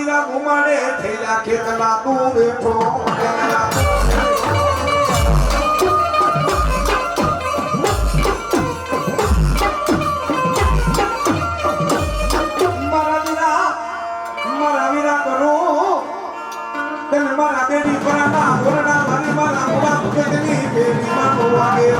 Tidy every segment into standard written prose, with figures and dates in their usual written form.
વીરા ઘુમાડે થયેલા ખેતલા તું બેઠો મારા વીરા કરો તને મારા બેડી પરાના ઓરડા મારી મારા બાપ કેતની બેડી માનો વાગે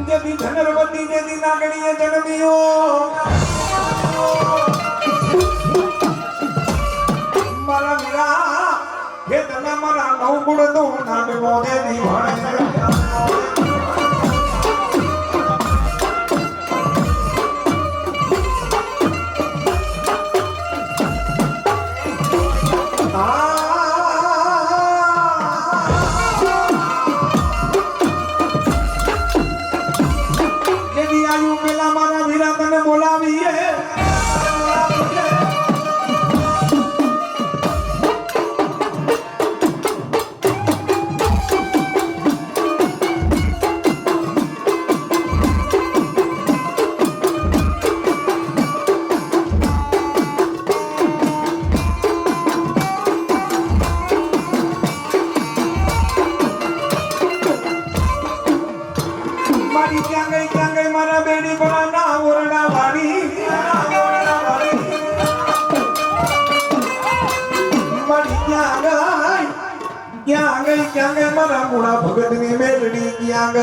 જેદી ધનરવતી જેદી નાગણીએ જન્મ્યો મારા વીરા હે તને મારા નવ ગુણ તો નામ મોદે ની ભણે જેદી આયુ પેલા મારા વીરા તને બોલાવીએ ક્યાં ગઈ મારા બેડી પરાના ઓરડા વાળી મારી ક્યાં ગઈ મારા મૂળા ભગત ની મેલડી ક્યાં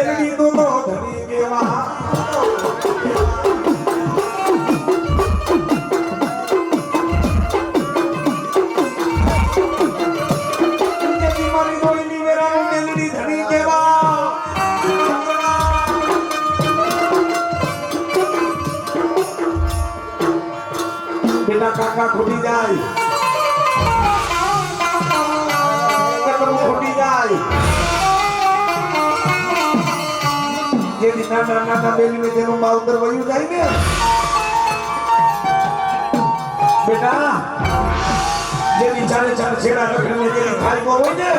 મેલડી તું તો ધરી કેવા મારી દોઈલી વેરા મેલડી ધરી કેવા બેટા કાકા ખૂટી જાય ખૂટી જાય જેની નાના બેલીને જેનું માવતર વયું જાય ને બેટા જેની ચારે ચાર છેડા રખડીને જેની ખાઈમાં હોય ને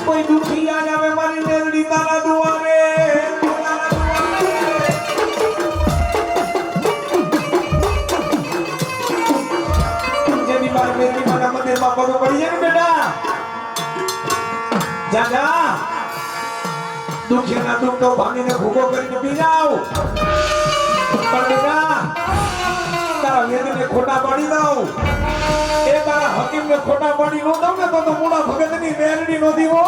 કોઈ દુખી આવે મારી મેલડી તારા દુઆરે મેરી મારા મંદિર માં પગ પડી જાય ને બેટા જા દુખિયાના દુઃખ તો ભાંગીને ભૂકો કરીને પી જાવ પણ બેટા તારા વેદને ખોટા પાડી દઉં એ તારા હકીમને ખોટા પાડી નો દઉં ને તો મૂળા ભગતની મેરડી નો દીવો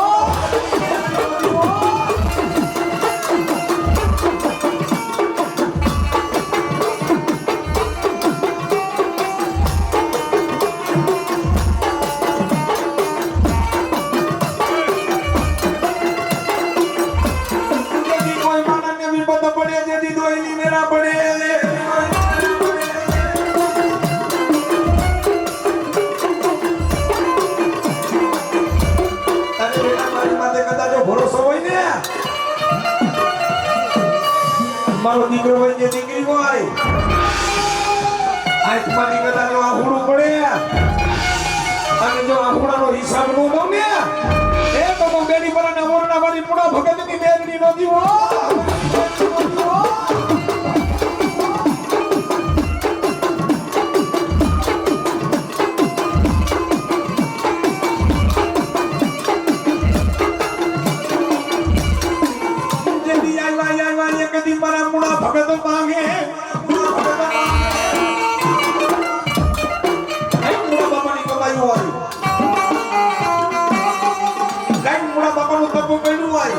મારો દીકરો હોય કે દીકરી હોય આંખમાંથી કદાચ જો આહુડું પડે અને જો આહુડાનો હિસાબ નો દઉં ને એ તો બેડી પર ના મોરના મારી પૂરા ભગતની મેરડી નો દીવો ભગત માંગે બાપાની કમાઈ હોય બાપાનું તપો કર્યું હોય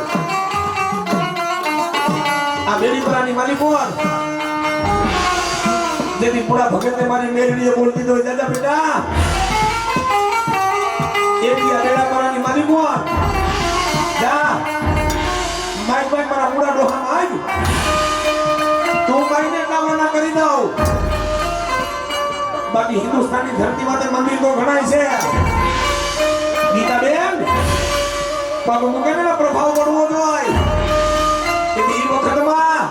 આ બેડી પરાની માલિક કોણ જેની પૂરા ભગતને મારી મેલડીએ બોલતી તો દાદા બેટા એવી આ બેડા પરાની માલિક કોણ જા બાકી હિન્દુસ્તાનની ધરતી માથે મંદિર તો ઘણાય છે ગીતાબેન પગ મૂકે ને પ્રભાવ પડવો જોઈએ એ વખતમાં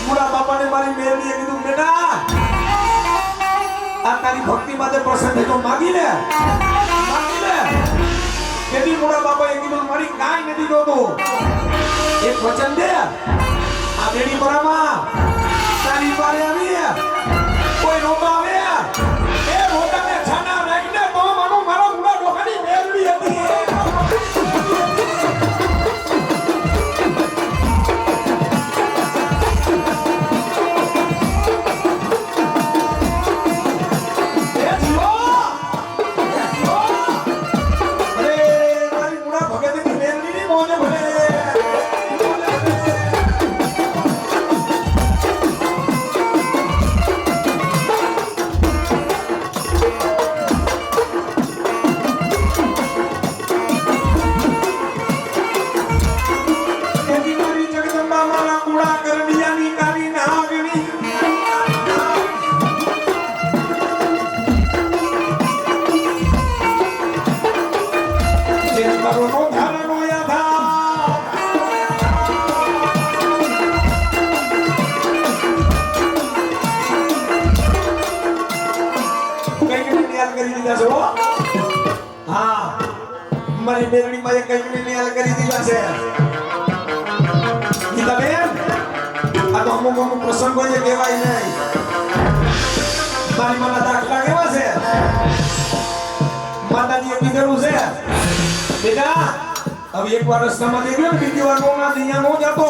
મુડા બાપાને મારી મેરડીએ કીધું બેટા આ તારી ભક્તિ માટે પ્રસન્ન થઈ તો માગી લે તેથી મુડા બાપાએ કીધું મારી કાંઈ નથી જોતું એક વચન દે આ બેડી પરામાં તારી પાસે આવી કોઈ રોગા આવે એ રોગાને છાના નાખીને તો માનો મારા મુડા ડોહાની મેરડી હતી મારી મેરડી માં કઈ નિયાલ કરી દીધા છે ગીતાબેન આ તો અમુક પ્રસંગો જે કહેવાય નહીં મારી માના દાખલા કેવા છે માતાજીએ કીધેલું છે બેટા હવે એક વાર રસ્તામાં જઈ ગયો બીજી વાર નો ના અહીંયા નો જતો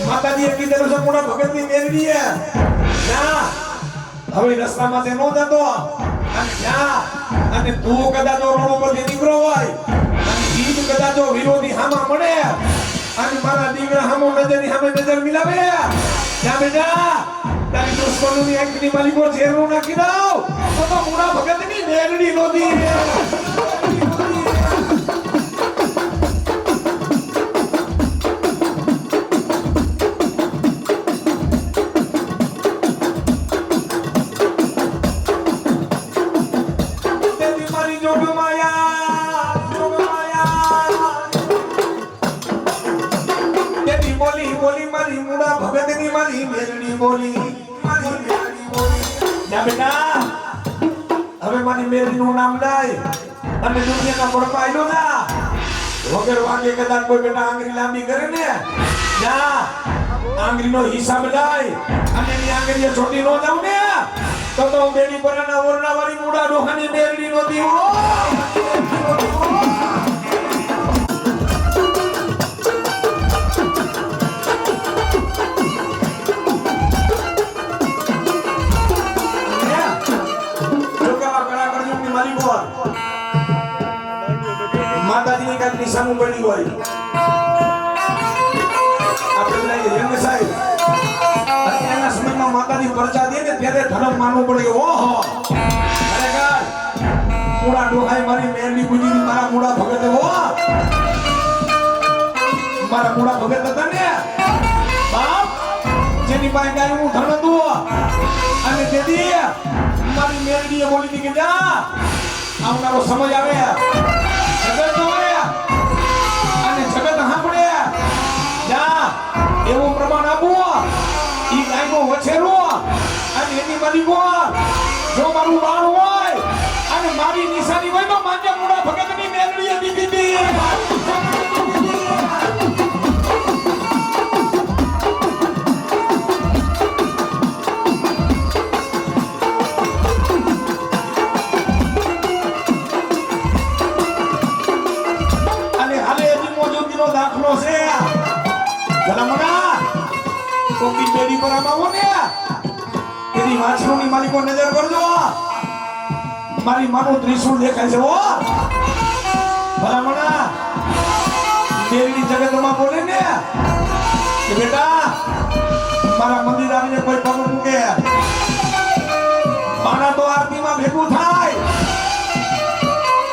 માતાજીએ કીધેલું છે મોટા ભગતની મેરડીએ ના હવે રસ્તામાં તે નો જતો અને તું કદાચ રોડ ઉપર નીકળો હોય અને જીત કદાચ વિરોધી હામા મળે અને મારા દીકરા હામો નજરની સામે નજર મિલાવે ત્યાં બેટા તારી દુશ્મનોની આંખની મારી પર ઝેરો નાખી દઉં તો મોટા ભગતની મેરડી નોંધી હવે મારી મેરડીનું નામ લઈ અને દુનિયાના પડપા આવ્યો ના વગર વાગે કદાચ કોઈ બેટા આંગળી લાંબી કરે ને ના આંગળીનો હિસાબ લઈ અને એની આંગળીએ છોટી નો જાઉં ને તો હું બેડી પરાના ઓરડા વાળી મુડા ડોહાની મેરડી નો દીવો માતાજીની કાંઈક નિશાનું બની હોય આપણે હેમ સાહેબ અત્યારના સમયમાં માતાજી પરચા દે ને ત્યારે ધર્મ માનવું પડે ઓહો ખરેખર મૂળા ડોહાઈ મારી મેરડી પૂજી મારા મૂળા ભગત હો મારા મૂળા ભગત હતા ને બાપ જેની પાસે ગાય હું ધન હતું અને તેથી મારી મેરડીએ બોલી હતી કે જા આવનારો સમય આવે જગત જોવે અને જગત સાંભળે જા એવું પ્રમાણ આપવું ઈ ગાયનો વછેરો અને એની માલિકો જો મારું બાળ હોય અને મારી નિશાની હોય તો માંજે મૂળા ભગતની મેરડીએ દીધી હતી દાખલો છે ભલામણા કોકી બેડી પર આવો ને તેની વાછરોની માલિકો નજર કરજો મારી માનું ત્રિશુળ દેખાય છે હો ભલામણા દેવીની જગતમાં બોલે ને કે બેટા મારા મંદિર આવીને કોઈ પગ મૂકે મારા તો આરતીમાં ભેગું થાય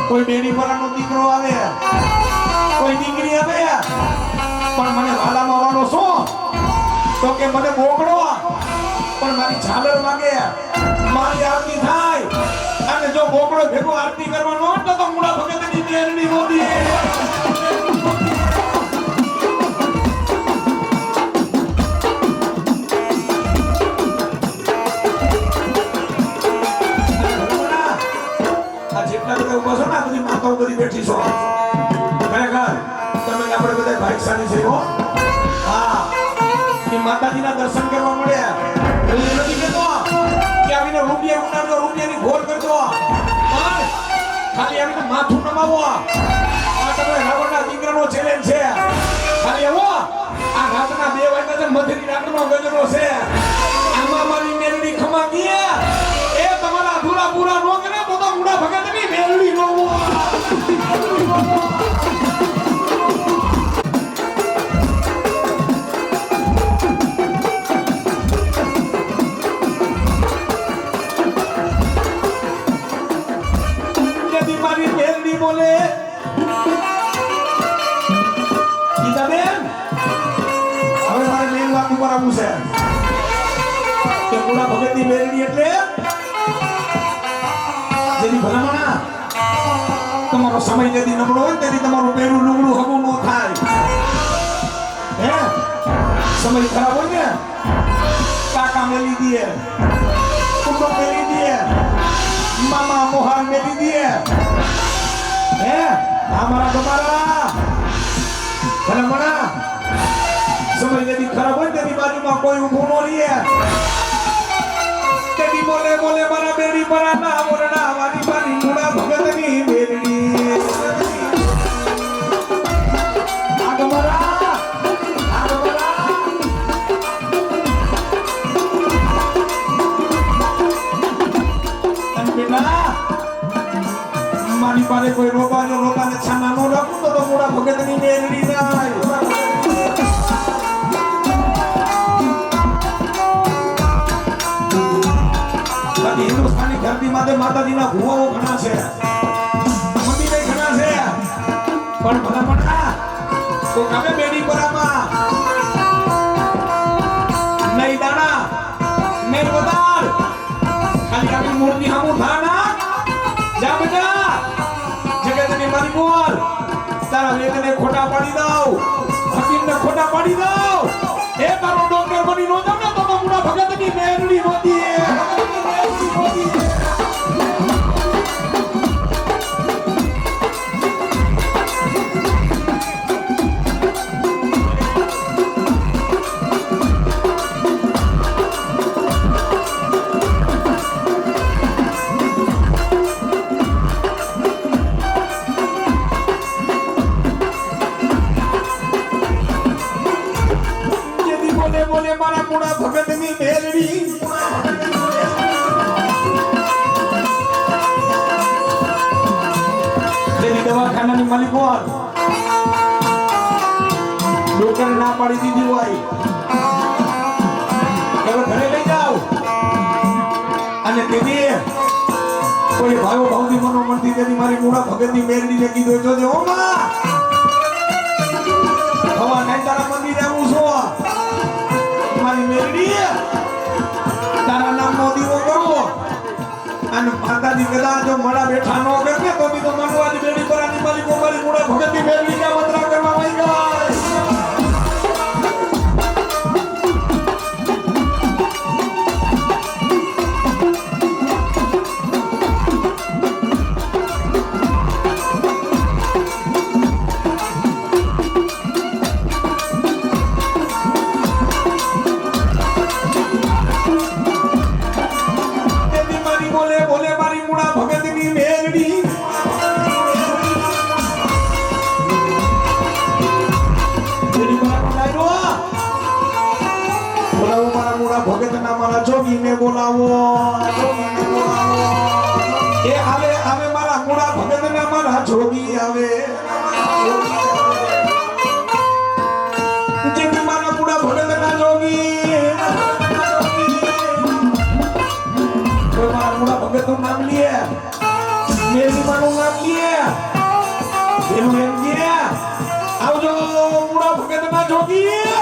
કોઈ બેડી પરાનો દીકરો આવે કોઈ દીકરી આવે પણ મને વાલામાં વાલો શું તો કે મને બોકડો પણ મારી ઝાલર વાગે મારી આરતી થાય અને જો બોકડો ભેગો આરતી કરવાનો હોય તો મુડા ભગતની મેરડી મોદી જેટલા બધા ઉભા છો ને બધી માતાઓ બધી બેઠી છો ખરેખર તમે આપણે બધા ભાઈસાની છે હો હા એ માતાજીના દર્શન કરવા મળ્યા હું એ નથી કહેતો કે આવીને રૂપિયા ઉડાડો રૂપિયાની ઘોર કરજો પણ ખાલી આવીને માથું નમાવો આ તમે રાવણના દીકરાનો ચેલેન્જ છે ખાલી આવો આ રાતના 2 વાગ્યા છે મધની રાતનો ગજરો છે આમાં મારી મેરડી ખમા ગયા એ તમારા અધૂરા પૂરા નો કરે તો મુડા ભગતની મેરડી નો यदि मारी मेरडी बोले ગીતાબેન હવે મારે મેન વાત ઉપર આવવું છે કે મુડા ભગતની મેરડી એટલે જેની ભલામણા તમારો સમય જેથી નબળો હોય તેથી તમારું પહેલું લુગડું હગું ન થાય હે સમય ખરાબ હોય ને કાકા મેલી દે કુટુંબ મેલી દે મામા મોહાર મેલી દે હે અમારા તમારા ભલામણા સમય જેથી ખરાબ હોય તેની બાજુમાં કોઈ ઊભું ન રહે તેની બોલે બોલે મારા બેડી પર ના મોરડા વારી વારી મુડા ભગતની બેડી આગમરા તન બેટા મારી પાસે કોઈ રોકાને છાના નો રાખું તો મુડા ભગતની બેડી જાય હિન્દુસ્તાની ધરતી માથે માતાજીના ભુવાઓ ઘણા છે મંદિરે ઘણા છે પણ ભલા તો કમે બેડી પરામાં નહીં દાણા નહીં બદાર ખાલી આપણી મૂર્તિ હામું થાના જા બેટા જગતની મારી બોલ તારા વેદને ખોટા પાડી દઉં હકીમને ખોટા પાડી દઉં એ તારો ડોક્ટર બની નો જાવ ને તો મુડા ભગતની મેરડી નોતી બોલે મારા મુડા ભગતની મેરડી તેની દવાખાનાની માલિક હોય ડોક્ટર ના પાડી દીધી હોય હવે ઘરે લઈ જાઓ અને તેની કોઈ ભાવો ભાવની મનો મળતી તેની મારી મુડા ભગતની મેરડીને કીધું જોજે ઓ માં હવા નહીં તારા મંદિરે આવું છો મારી મેરડી તારા નામનો દીવો કરવો અને માતાજી કદાચ જો મળા બેઠા ન કરે તો બી તો માનવાજી બેડી પરાની માલિકો મારી મુડા ભગતની મેરડી ના મંત્ર કરવા આવી ગઈ જોગીને બોલાવો એ આવે આવે મારા મુડા ભગતને મારા જોગી આવે જેથી મારા મુડા ભગતના જોગી મારા મુડા ભગતનું નામ લે મેરી માનું નામ લે એનું એમ કે આવજો મુડા ભગતના જોગી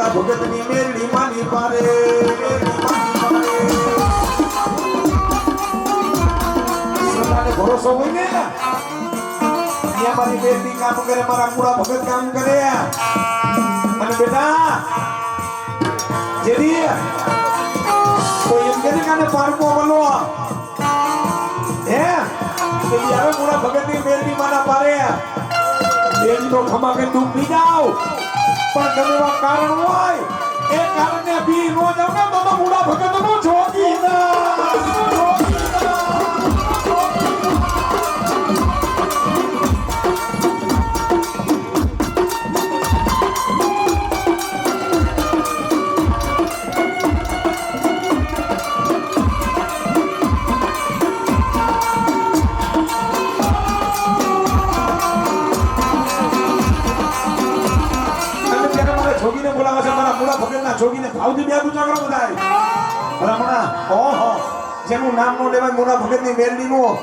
મોડા ભગતની મેરડી માની પારે શ્રદ્ધાને ભરોસો હોય ને ત્યાં મારી મેરડી કામ કરે મારા મોડા ભગત કામ કરે અને બેટા જેદી તો એમ કે કાને પારકો બોલો હે જેદી હવે મોડા ભગતની મેરડી માના પારે દેવીનો ખમા કે તું પી જાવ પણ ગમે એવા કારણ હોય એ કારણે પી નો જાવ ને તો મોડા ભગતનો જોગી ના જોગીને બોલાવે છે મારા મોડા ભગતના જોગીને ભાવથી બે પૂછા કરો બધાય રમણા ઓહો જેનું નામ નો લેવાય મોડા ભગતની મેરડી નું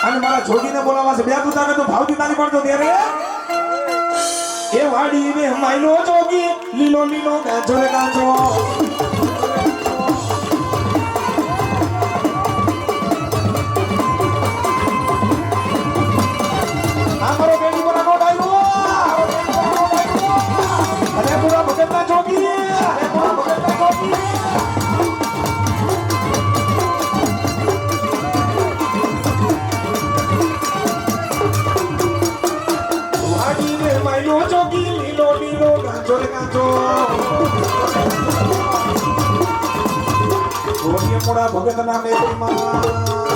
અને મારા જોગીને બોલાવે છે બે પૂછા તો ભાવથી તાલી પડતો ત્યારે એ વાડી ને માયલો જોગી લીલો લીલો ગાજો રે ગાજો અમારો બેડી બોલા નો ડાયલો પૂરા ભગતના જોગી પૂરા ભગતના જોગી વાડીને માયલો જોગી લીલો લીલો ગાજો રે ગાજો જોગી પૂરા ભગતના મેળીમાં